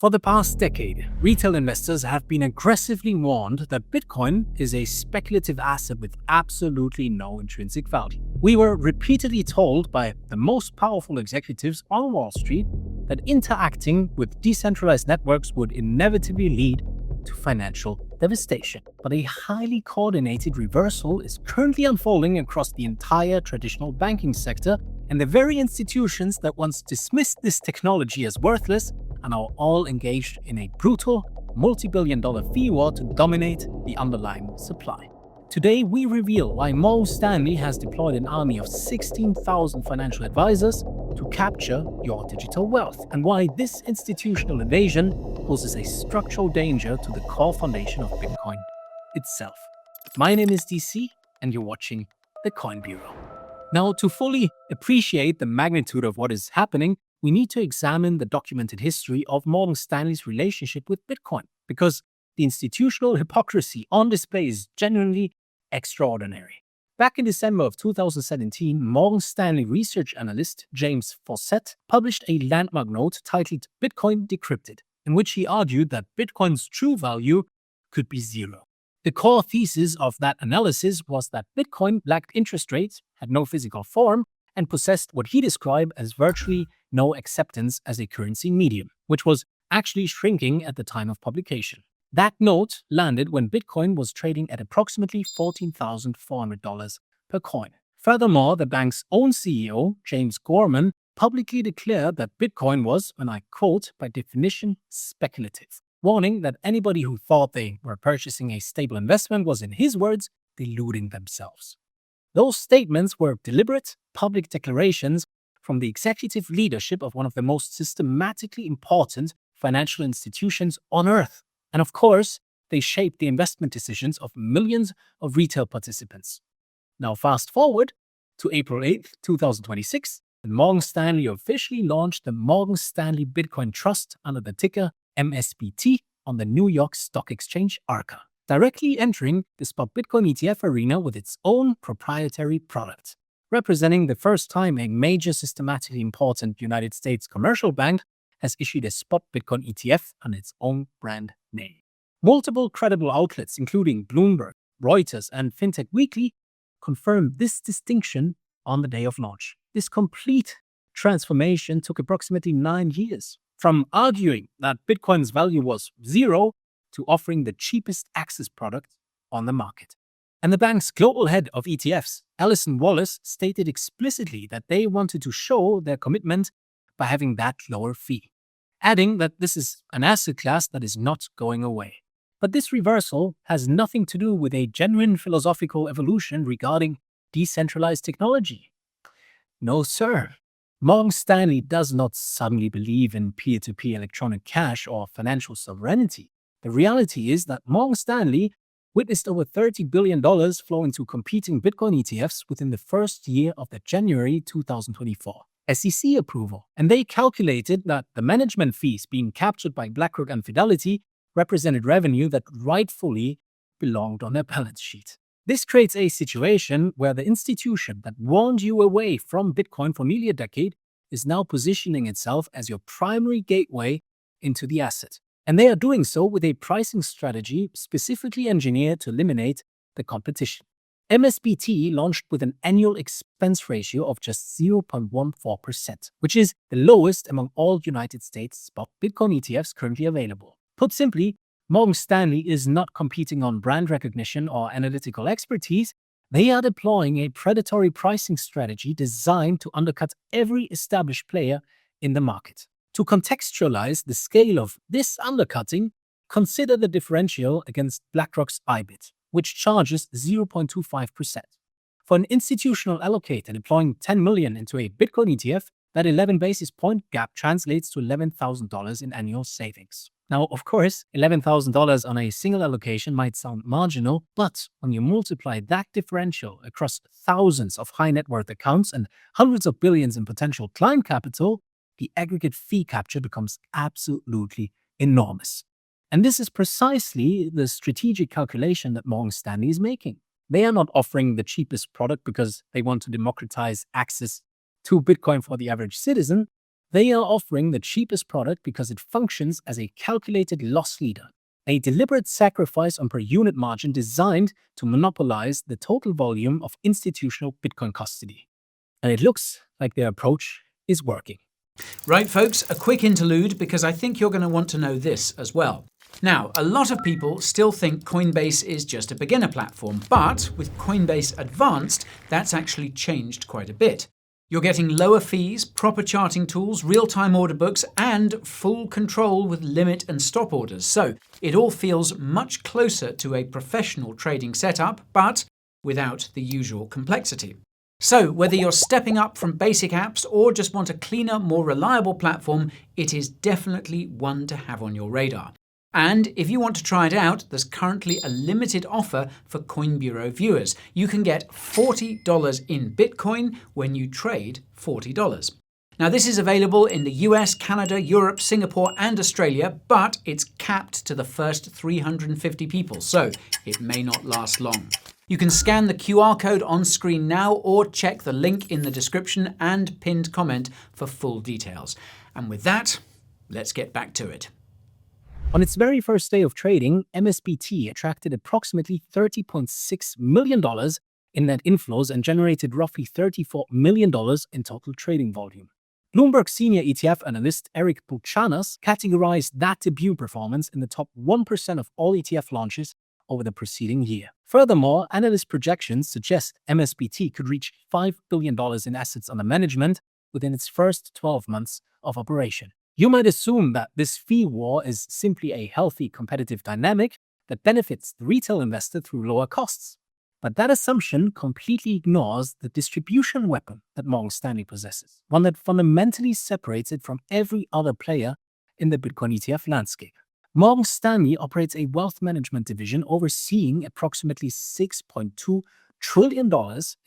For the past decade, retail investors have been aggressively warned that Bitcoin is a speculative asset with absolutely no intrinsic value. We were repeatedly told by the most powerful executives on Wall Street that interacting with decentralized networks would inevitably lead to financial devastation. But a highly coordinated reversal is currently unfolding across the entire traditional banking sector, and the very institutions that once dismissed this technology as worthless are now all engaged in a brutal, multi-billion-dollar fee war to dominate the underlying supply. Today, we reveal why Morgan Stanley has deployed an army of 16,000 financial advisors to capture your digital wealth, and why this institutional invasion poses a structural danger to the core foundation of Bitcoin itself. My name is DC, and you're watching the Coin Bureau. Now, to fully appreciate the magnitude of what is happening, we need to examine the documented history of Morgan Stanley's relationship with Bitcoin, because the institutional hypocrisy on display is genuinely extraordinary. Back in December of 2017, Morgan Stanley research analyst James Fawcett published a landmark note titled Bitcoin Decrypted, in which he argued that Bitcoin's true value could be zero. The core thesis of that analysis was that Bitcoin lacked interest rates, had no physical form, and possessed what he described as virtually no acceptance as a currency medium, which was actually shrinking at the time of publication. That note landed when Bitcoin was trading at approximately $14,400 per coin. Furthermore, the bank's own CEO, James Gorman, publicly declared that Bitcoin was, and I quote, by definition, speculative, warning that anybody who thought they were purchasing a stable investment was, in his words, deluding themselves. Those statements were deliberate, public declarations from the executive leadership of one of the most systematically important financial institutions on Earth. And of course, they shaped the investment decisions of millions of retail participants. Now fast forward to April 8th, 2026, and Morgan Stanley officially launched the Morgan Stanley Bitcoin Trust under the ticker MSBT on the New York Stock Exchange ARCA, directly entering the spot Bitcoin ETF arena with its own proprietary product, representing the first time a major systematically important United States commercial bank has issued a spot Bitcoin ETF under its own brand name. Multiple credible outlets, including Bloomberg, Reuters, and FinTech Weekly, confirmed this distinction on the day of launch. This complete transformation took approximately 9 years, from arguing that Bitcoin's value was zero to offering the cheapest access product on the market. And the bank's global head of ETFs, Alison Wallace, stated explicitly that they wanted to show their commitment by having that lower fee, adding that this is an asset class that is not going away. But this reversal has nothing to do with a genuine philosophical evolution regarding decentralized technology. No, sir. Morgan Stanley does not suddenly believe in peer-to-peer electronic cash or financial sovereignty. The reality is that Morgan Stanley witnessed over $30 billion flow into competing Bitcoin ETFs within the first year of the January 2024 SEC approval. And they calculated that the management fees being captured by BlackRock and Fidelity represented revenue that rightfully belonged on their balance sheet. This creates a situation where the institution that warned you away from Bitcoin for nearly a decade is now positioning itself as your primary gateway into the asset. And they are doing so with a pricing strategy specifically engineered to eliminate the competition. MSBT launched with an annual expense ratio of just 0.14%, which is the lowest among all United States spot Bitcoin ETFs currently available. Put simply, Morgan Stanley is not competing on brand recognition or analytical expertise. They are deploying a predatory pricing strategy designed to undercut every established player in the market. To contextualize the scale of this undercutting, consider the differential against BlackRock's IBIT, which charges 0.25%. For an institutional allocator deploying $10 million into a Bitcoin ETF, that 11 basis point gap translates to $11,000 in annual savings. Now, of course, $11,000 on a single allocation might sound marginal, but when you multiply that differential across thousands of high net worth accounts and hundreds of billions in potential client capital, the aggregate fee capture becomes absolutely enormous. And this is precisely the strategic calculation that Morgan Stanley is making. They are not offering the cheapest product because they want to democratize access to Bitcoin for the average citizen. They are offering the cheapest product because it functions as a calculated loss leader, a deliberate sacrifice on per unit margin designed to monopolize the total volume of institutional Bitcoin custody. And it looks like their approach is working. Right, folks, a quick interlude because I think you're going to want to know this as well. Now, a lot of people still think Coinbase is just a beginner platform, but with Coinbase Advanced, that's actually changed quite a bit. You're getting lower fees, proper charting tools, real-time order books, and full control with limit and stop orders. So it all feels much closer to a professional trading setup, but without the usual complexity. So whether you're stepping up from basic apps or just want a cleaner, more reliable platform, it is definitely one to have on your radar. And if you want to try it out, there's currently a limited offer for Coin Bureau viewers. You can get $40 in Bitcoin when you trade $40. Now, this is available in the US, Canada, Europe, Singapore, and Australia, but it's capped to the first 350 people, so it may not last long. You can scan the QR code on screen now or check the link in the description and pinned comment for full details. And with that, let's get back to it. On its very first day of trading, MSBT attracted approximately $30.6 million in net inflows and generated roughly $34 million in total trading volume. Bloomberg senior ETF analyst Eric Buchanan categorized that debut performance in the top 1% of all ETF launches over the preceding year. Furthermore, analyst projections suggest MSBT could reach $5 billion in assets under management within its first 12 months of operation. You might assume that this fee war is simply a healthy competitive dynamic that benefits the retail investor through lower costs. But that assumption completely ignores the distribution weapon that Morgan Stanley possesses, one that fundamentally separates it from every other player in the Bitcoin ETF landscape. Morgan Stanley operates a wealth management division overseeing approximately $6.2 trillion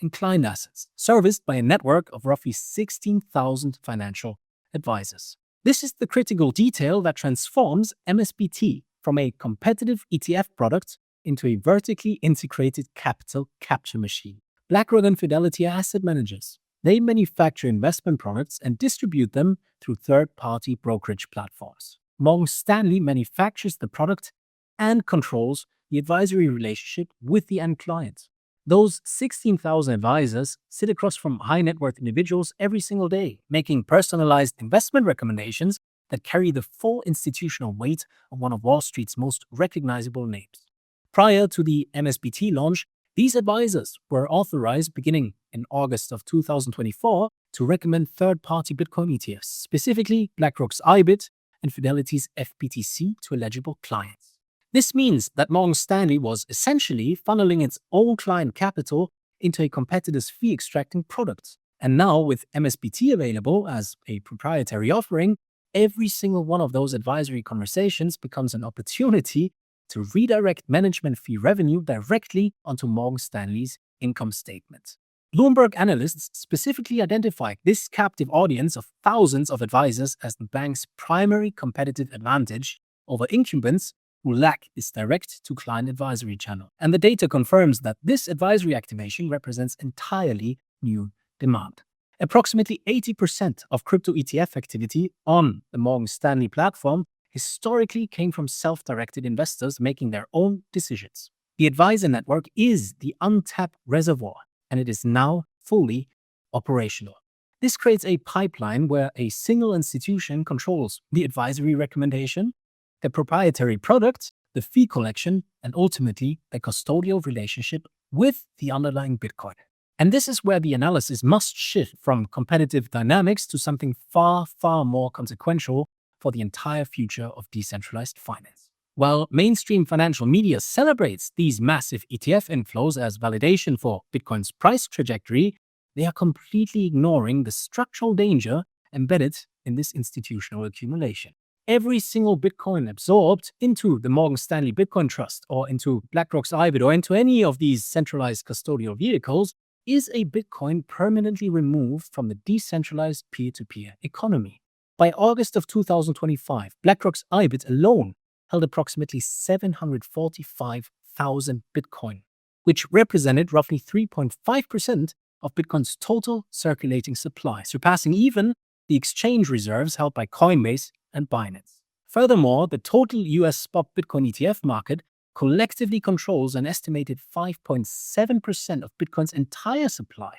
in client assets, serviced by a network of roughly 16,000 financial advisors. This is the critical detail that transforms MSBT from a competitive ETF product into a vertically integrated capital capture machine. BlackRock and Fidelity are asset managers. They manufacture investment products and distribute them through third-party brokerage platforms. Morgan Stanley manufactures the product and controls the advisory relationship with the end client. Those 16,000 advisors sit across from high-net-worth individuals every single day, making personalized investment recommendations that carry the full institutional weight of one of Wall Street's most recognizable names. Prior to the MSBT launch, these advisors were authorized beginning in August of 2024 to recommend third-party Bitcoin ETFs, specifically BlackRock's IBIT and Fidelity's FBTC to eligible clients. This means that Morgan Stanley was essentially funneling its own client capital into a competitor's fee-extracting product. And now, with MSBT available as a proprietary offering, every single one of those advisory conversations becomes an opportunity to redirect management fee revenue directly onto Morgan Stanley's income statement. Bloomberg analysts specifically identified this captive audience of thousands of advisors as the bank's primary competitive advantage over incumbents who lack this direct-to-client advisory channel. And the data confirms that this advisory activation represents entirely new demand. Approximately 80% of crypto ETF activity on the Morgan Stanley platform historically came from self-directed investors making their own decisions. The advisor network is the untapped reservoir, and it is now fully operational. This creates a pipeline where a single institution controls the advisory recommendation, the proprietary product, the fee collection, and ultimately the custodial relationship with the underlying Bitcoin. And this is where the analysis must shift from competitive dynamics to something far, far more consequential for the entire future of decentralized finance. While mainstream financial media celebrates these massive ETF inflows as validation for Bitcoin's price trajectory, they are completely ignoring the structural danger embedded in this institutional accumulation. Every single Bitcoin absorbed into the Morgan Stanley Bitcoin Trust or into BlackRock's IBIT or into any of these centralized custodial vehicles is a Bitcoin permanently removed from the decentralized peer-to-peer economy. By August of 2025, BlackRock's IBIT alone held approximately 745,000 Bitcoin, which represented roughly 3.5% of Bitcoin's total circulating supply, surpassing even the exchange reserves held by Coinbase and Binance. Furthermore, the total US spot Bitcoin ETF market collectively controls an estimated 5.7% of Bitcoin's entire supply.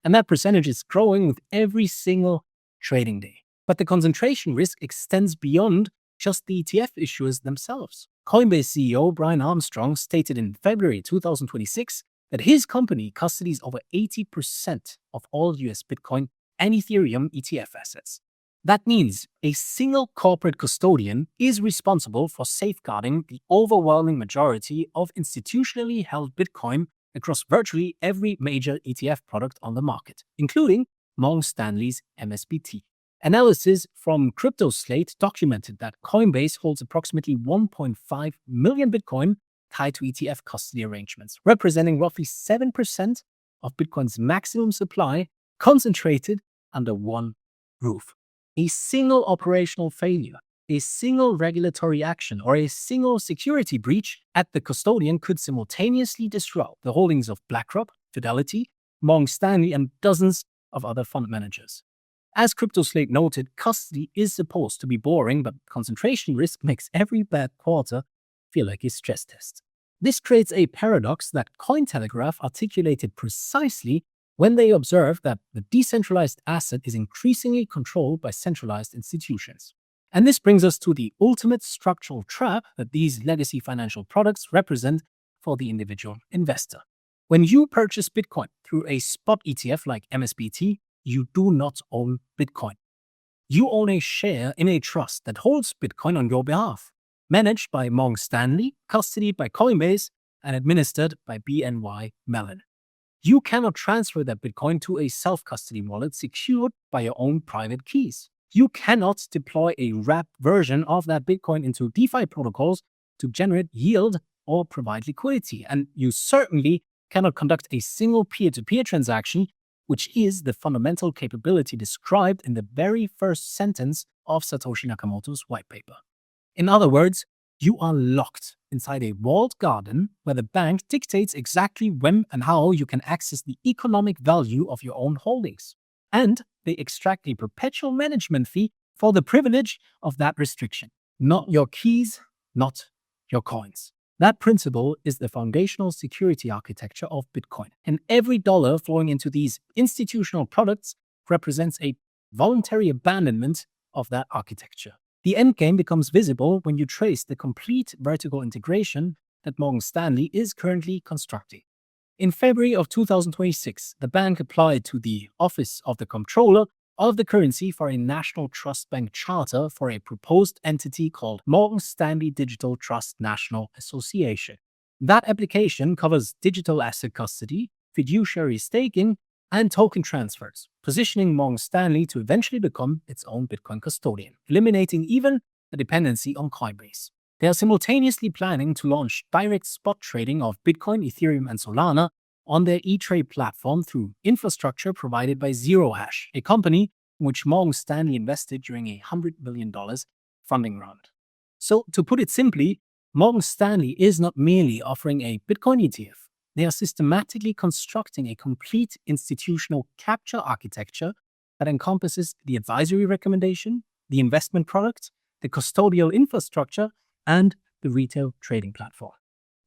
And that percentage is growing with every single trading day. But the concentration risk extends beyond just the ETF issuers themselves. Coinbase CEO Brian Armstrong stated in February 2026 that his company custodies over 80% of all US Bitcoin and Ethereum ETF assets. That means a single corporate custodian is responsible for safeguarding the overwhelming majority of institutionally held Bitcoin across virtually every major ETF product on the market, including Morgan Stanley's MSBT. Analysis from CryptoSlate documented that Coinbase holds approximately 1.5 million Bitcoin tied to ETF custody arrangements, representing roughly 7% of Bitcoin's maximum supply concentrated under one roof. A single operational failure, a single regulatory action, or a single security breach at the custodian could simultaneously disrupt the holdings of BlackRock, Fidelity, Morgan Stanley, and dozens of other fund managers. As CryptoSlate noted, custody is supposed to be boring, but concentration risk makes every bad quarter feel like a stress test. This creates a paradox that Cointelegraph articulated precisely when they observed that the decentralized asset is increasingly controlled by centralized institutions. And this brings us to the ultimate structural trap that these legacy financial products represent for the individual investor. When you purchase Bitcoin through a spot ETF like MSBT, you do not own Bitcoin. You own a share in a trust that holds Bitcoin on your behalf, managed by Morgan Stanley, custodied by Coinbase, and administered by BNY Mellon. You cannot transfer that Bitcoin to a self-custody wallet secured by your own private keys. You cannot deploy a wrapped version of that Bitcoin into DeFi protocols to generate yield or provide liquidity. And you certainly cannot conduct a single peer-to-peer transaction, which is the fundamental capability described in the very first sentence of Satoshi Nakamoto's white paper. In other words, you are locked inside a walled garden where the bank dictates exactly when and how you can access the economic value of your own holdings. And they extract a perpetual management fee for the privilege of that restriction. Not your keys, not your coins. That principle is the foundational security architecture of Bitcoin. And every dollar flowing into these institutional products represents a voluntary abandonment of that architecture. The endgame becomes visible when you trace the complete vertical integration that Morgan Stanley is currently constructing. In February of 2026, the bank applied to the Office of the Comptroller of the Currency for a National Trust Bank charter for a proposed entity called Morgan Stanley Digital Trust National Association. That application covers digital asset custody, fiduciary staking, and token transfers, positioning Morgan Stanley to eventually become its own Bitcoin custodian, eliminating even the dependency on Coinbase. They are simultaneously planning to launch direct spot trading of Bitcoin, Ethereum, and Solana on their E-Trade platform through infrastructure provided by Zero Hash, a company in which Morgan Stanley invested during a $100 million funding round. So, to put it simply, Morgan Stanley is not merely offering a Bitcoin ETF. They are systematically constructing a complete institutional capture architecture that encompasses the advisory recommendation, the investment product, the custodial infrastructure, and the retail trading platform.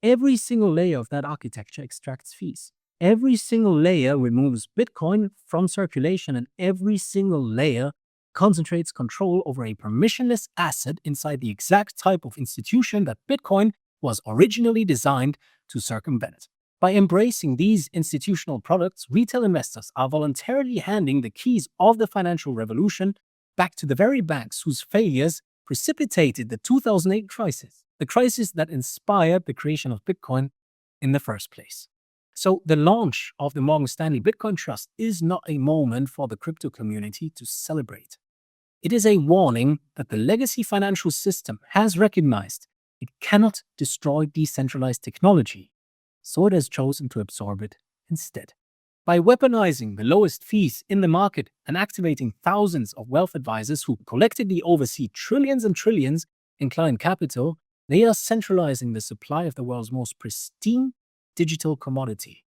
Every single layer of that architecture extracts fees. Every single layer removes Bitcoin from circulation, and every single layer concentrates control over a permissionless asset inside the exact type of institution that Bitcoin was originally designed to circumvent. By embracing these institutional products, retail investors are voluntarily handing the keys of the financial revolution back to the very banks whose failures precipitated the 2008 crisis, the crisis that inspired the creation of Bitcoin in the first place. So the launch of the Morgan Stanley Bitcoin Trust is not a moment for the crypto community to celebrate. It is a warning that the legacy financial system has recognized it cannot destroy decentralized technology, so it has chosen to absorb it instead. By weaponizing the lowest fees in the market and activating thousands of wealth advisors who collectively oversee trillions and trillions in client capital, they are centralizing the supply of the world's most pristine digital commodity.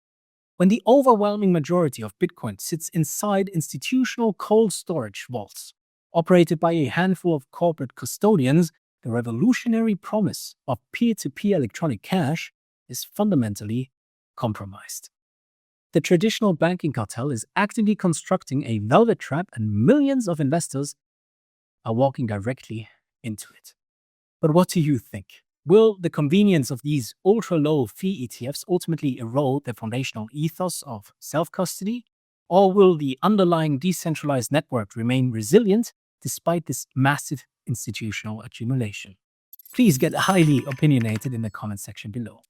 When the overwhelming majority of Bitcoin sits inside institutional cold storage vaults, operated by a handful of corporate custodians, the revolutionary promise of peer-to-peer electronic cash is fundamentally compromised. The traditional banking cartel is actively constructing a velvet trap, and millions of investors are walking directly into it. But what do you think? Will the convenience of these ultra-low fee ETFs ultimately erode the foundational ethos of self-custody? Or will the underlying decentralized network remain resilient despite this massive institutional accumulation? Please get highly opinionated in the comment section below.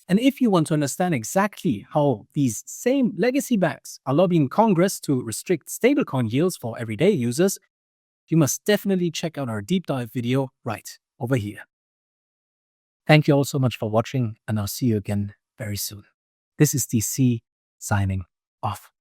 And if you want to understand exactly how these same legacy banks are lobbying Congress to restrict stablecoin yields for everyday users, you must definitely check out our deep dive video right over here. Thank you all so much for watching, and I'll see you again very soon. This is DC signing off.